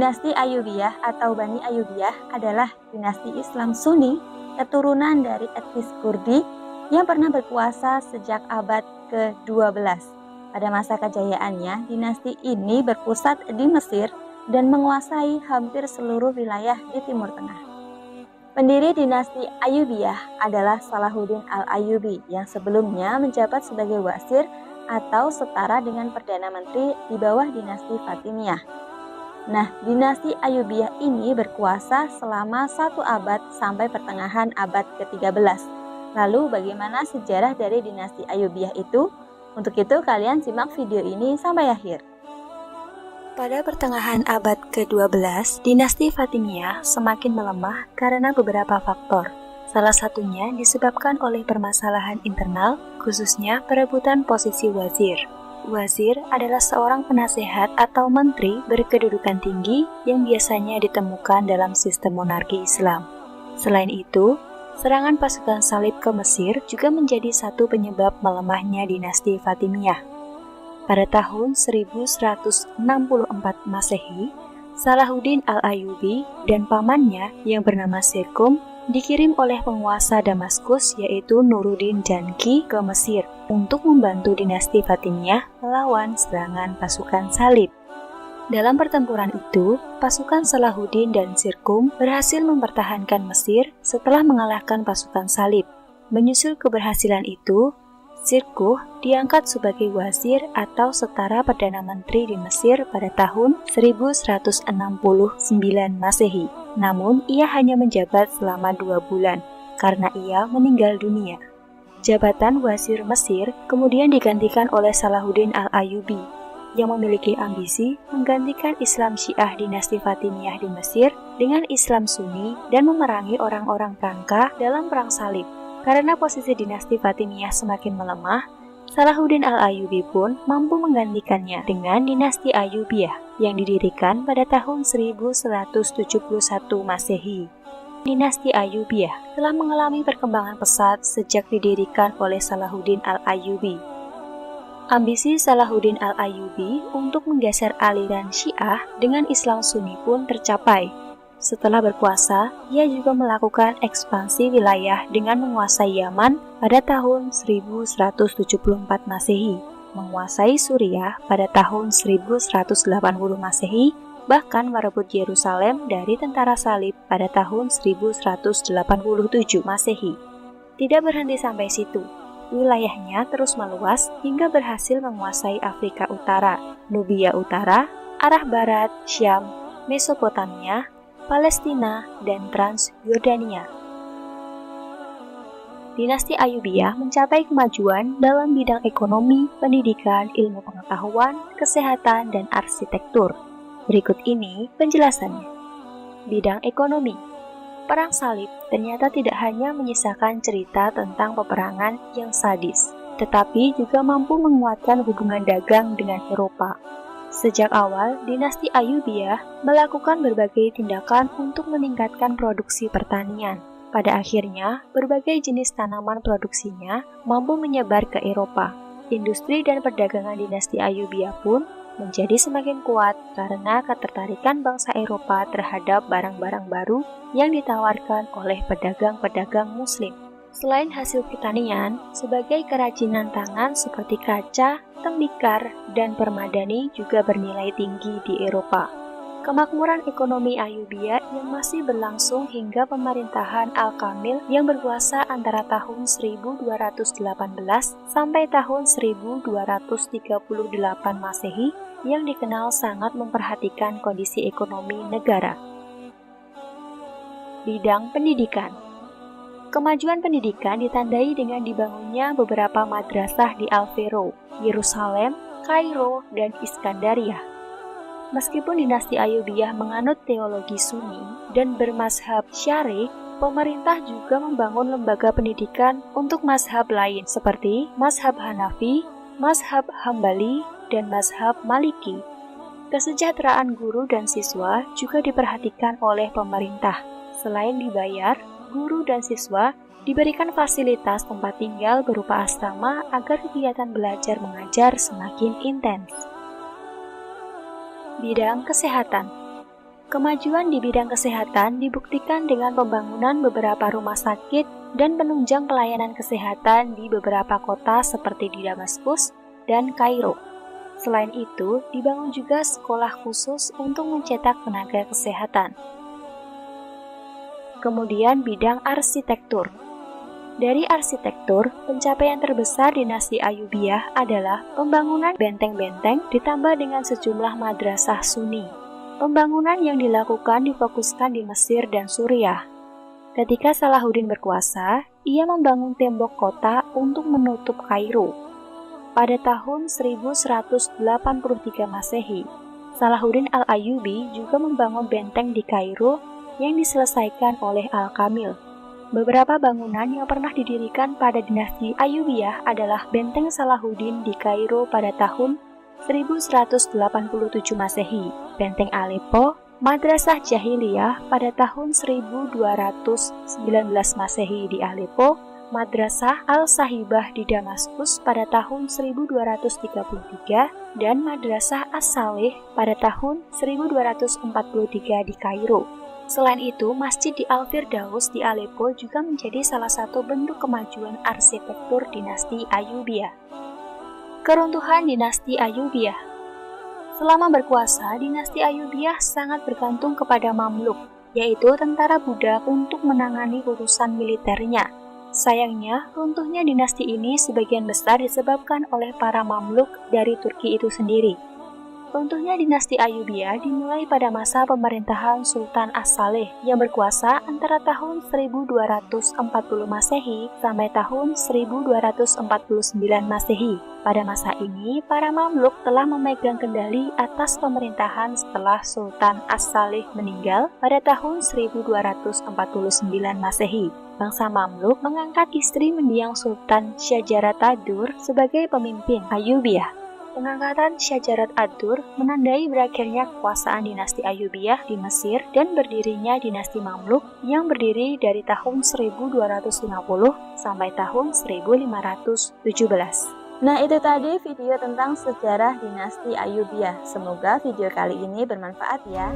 Dinasti Ayyubiyah atau Bani Ayyubiyah adalah dinasti Islam Sunni keturunan dari etnis Kurdi yang pernah berkuasa sejak abad ke-12. Pada masa kejayaannya, dinasti ini berpusat di Mesir dan menguasai hampir seluruh wilayah di Timur Tengah. Pendiri dinasti Ayyubiyah adalah Salahuddin Al-Ayyubi yang sebelumnya menjabat sebagai wazir atau setara dengan Perdana Menteri di bawah dinasti Fatimiyah. Nah, dinasti Ayyubiyah ini berkuasa selama 1 abad sampai pertengahan abad ke-13. Lalu bagaimana sejarah dari dinasti Ayyubiyah itu? Untuk itu kalian simak video ini sampai akhir. Pada pertengahan abad ke-12, dinasti Fatimiyah semakin melemah karena beberapa faktor. Salah satunya disebabkan oleh permasalahan internal, khususnya perebutan posisi wazir. Wazir adalah seorang penasehat atau menteri berkedudukan tinggi yang biasanya ditemukan dalam sistem monarki Islam. Selain itu, serangan pasukan salib ke Mesir juga menjadi satu penyebab melemahnya dinasti Fatimiyah. Pada tahun 1164 Masehi, Salahuddin Al-Ayyubi dan pamannya yang bernama Sirkum dikirim oleh penguasa Damaskus yaitu Nuruddin Janki ke Mesir untuk membantu dinasti Fatimiyah melawan serangan pasukan salib. Dalam pertempuran itu, pasukan Salahuddin dan Sirkum berhasil mempertahankan Mesir setelah mengalahkan pasukan salib. Menyusul keberhasilan itu, Sirkuh diangkat sebagai wazir atau setara Perdana Menteri di Mesir pada tahun 1169 Masehi. Namun, ia hanya menjabat selama 2 bulan karena ia meninggal dunia. Jabatan wazir Mesir kemudian digantikan oleh Salahuddin Al-Ayyubi yang memiliki ambisi menggantikan Islam Syiah dinasti Fatimiyah di Mesir dengan Islam Sunni dan memerangi orang-orang Prangka dalam perang salib. Karena posisi dinasti Fatimiyah semakin melemah, Salahuddin Al-Ayyubi pun mampu menggantikannya dengan dinasti Ayyubiyah yang didirikan pada tahun 1171 Masehi. Dinasti Ayyubiyah telah mengalami perkembangan pesat sejak didirikan oleh Salahuddin Al-Ayyubi. Ambisi Salahuddin Al-Ayyubi untuk menggeser aliran Syiah dengan Islam Sunni pun tercapai. Setelah berkuasa, ia juga melakukan ekspansi wilayah dengan menguasai Yaman pada tahun 1174 Masehi, menguasai Suriah pada tahun 1180 Masehi, bahkan merebut Yerusalem dari tentara salib pada tahun 1187 Masehi. Tidak berhenti sampai situ, wilayahnya terus meluas hingga berhasil menguasai Afrika Utara, Nubia Utara, arah barat, Syam, Mesopotamia, Palestina, dan Transjordania. Dinasti Ayyubiyah mencapai kemajuan dalam bidang ekonomi, pendidikan, ilmu pengetahuan, kesehatan, dan arsitektur. Berikut ini penjelasannya. Bidang ekonomi. Perang salib ternyata tidak hanya menyisakan cerita tentang peperangan yang sadis, tetapi juga mampu menguatkan hubungan dagang dengan Eropa. Sejak awal, dinasti Ayyubiyah melakukan berbagai tindakan untuk meningkatkan produksi pertanian. Pada akhirnya, berbagai jenis tanaman produksinya mampu menyebar ke Eropa. Industri dan perdagangan dinasti Ayyubiyah pun menjadi semakin kuat karena ketertarikan bangsa Eropa terhadap barang-barang baru yang ditawarkan oleh pedagang-pedagang Muslim. Selain hasil pertanian, sebagai kerajinan tangan seperti kaca, tembikar, dan permadani juga bernilai tinggi di Eropa. Kemakmuran ekonomi Ayyubiyah yang masih berlangsung hingga pemerintahan Al-Kamil yang berkuasa antara tahun 1218 sampai tahun 1238 Masehi yang dikenal sangat memperhatikan kondisi ekonomi negara. Bidang pendidikan. Kemajuan pendidikan ditandai dengan dibangunnya beberapa madrasah di Al-Faroe, Yerusalem, Kairo, dan Iskandaria. Meskipun dinasti Ayyubiyah menganut teologi Sunni dan bermazhab Syari', pemerintah juga membangun lembaga pendidikan untuk mazhab lain seperti mazhab Hanafi, mazhab Hambali, dan mazhab Maliki. Kesejahteraan guru dan siswa juga diperhatikan oleh pemerintah. Selain dibayar, guru dan siswa diberikan fasilitas tempat tinggal berupa asrama agar kegiatan belajar mengajar semakin intens. Bidang kesehatan. Kemajuan di bidang kesehatan dibuktikan dengan pembangunan beberapa rumah sakit dan penunjang pelayanan kesehatan di beberapa kota seperti di Damaskus dan Kairo. Selain itu, dibangun juga sekolah khusus untuk mencetak tenaga kesehatan. Kemudian bidang arsitektur. Dari arsitektur, pencapaian terbesar dinasti Ayyubiyah adalah pembangunan benteng-benteng ditambah dengan sejumlah madrasah Sunni. Pembangunan yang dilakukan difokuskan di Mesir dan Suriah. Ketika Salahuddin berkuasa, ia membangun tembok kota untuk menutup Kairo. Pada tahun 1183 Masehi, Salahuddin Al-Ayyubi juga membangun benteng di Kairo yang diselesaikan oleh Al-Kamil. Beberapa bangunan yang pernah didirikan pada dinasti Ayyubiyah adalah Benteng Salahuddin di Kairo pada tahun 1187 Masehi, Benteng Aleppo, Madrasah Jahiliyah pada tahun 1219 Masehi di Aleppo, Madrasah Al-Sahibah di Damaskus pada tahun 1233, dan Madrasah As-Saleh pada tahun 1243 di Kairo. Selain itu, Masjid di Al-Firdaus di Aleppo juga menjadi salah satu bentuk kemajuan arsitektur dinasti Ayyubiyah. Keruntuhan dinasti Ayyubiyah. Selama berkuasa, dinasti Ayyubiyah sangat bergantung kepada Mamluk, yaitu tentara budak untuk menangani urusan militernya. Sayangnya, runtuhnya dinasti ini sebagian besar disebabkan oleh para Mamluk dari Turki itu sendiri. Runtuhnya dinasti Ayyubiyah dimulai pada masa pemerintahan Sultan As-Saleh yang berkuasa antara tahun 1240 Masehi sampai tahun 1249 Masehi. Pada masa ini, para Mamluk telah memegang kendali atas pemerintahan setelah Sultan As-Saleh meninggal pada tahun 1249 Masehi. Bangsa Mamluk mengangkat istri mendiang Sultan Syajarat ad-Dur sebagai pemimpin Ayyubiyah. Pengangkatan Syajarat ad-Dur menandai berakhirnya kekuasaan dinasti Ayyubiyah di Mesir dan berdirinya dinasti Mamluk yang berdiri dari tahun 1250 sampai tahun 1517. Nah, itu tadi video tentang sejarah dinasti Ayyubiyah. Semoga video kali ini bermanfaat ya.